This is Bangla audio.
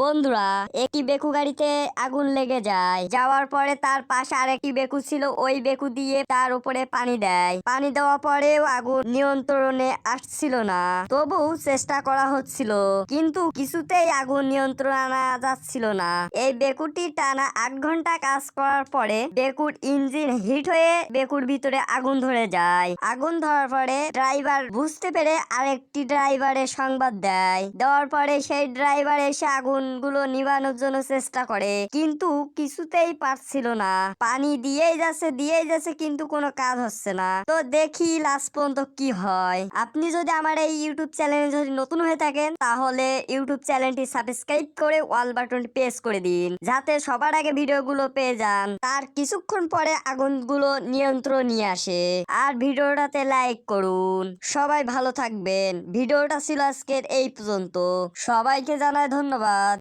বন্ধুরা, একটি বেকু গাড়িতে আগুন লেগে যায়। যাওয়ার পরে তার পাশে আরেকটি বেকু ছিল, ওই বেকু দিয়ে তার উপরে পানি দেয়। পানি দেওয়া পরেও আগুন নিয়ন্ত্রণে আসছিল না, তবু চেষ্টা করা হচ্ছিল, কিন্তু কিছুতেই আগুন নিয়ন্ত্রণ আনা যাচ্ছিল না। এই বেকুটি টানা 8 ঘন্টা কাজ করার পরে বেকুর ইঞ্জিন হিট হয়ে বেকুর ভিতরে আগুন ধরে যায়। আগুন ধরার পরে ড্রাইভার বুঝতে পেরে আরেকটি ড্রাইভারের সংবাদ দেওয়ার পরে সেই ড্রাইভার এসে আগুনগুলো নিভানোর জন্য চেষ্টা করে, কিন্তু কিছুতেই পারছিল না। পানি দিয়েই যাচ্ছে কিন্তু কোনো কাজ হচ্ছে না। তো দেখি লাস্ট পর্যন্ত কি হয়। আপনি যদি আমার এই ইউটিউব চ্যানেলে যদি নতুন হয়ে থাকেন, তাহলে ইউটিউব চ্যানেলটি সাবস্ক্রাইব করে অল বাটনটি প্রেস করে দিন, যাতে সবার আগে ভিডিওগুলো পেয়ে যান। তার কিছুক্ষণ পরে আগুনগুলো নিয়ন্ত্রণ নিয়ে আসে। আর ভিডিওটাতে লাইক করুন। সবাই ভালো থাকবেন। ভিডিওটা ছিল আজকের এই পর্যন্ত। সবাইকে জানাই ধন্যবাদ।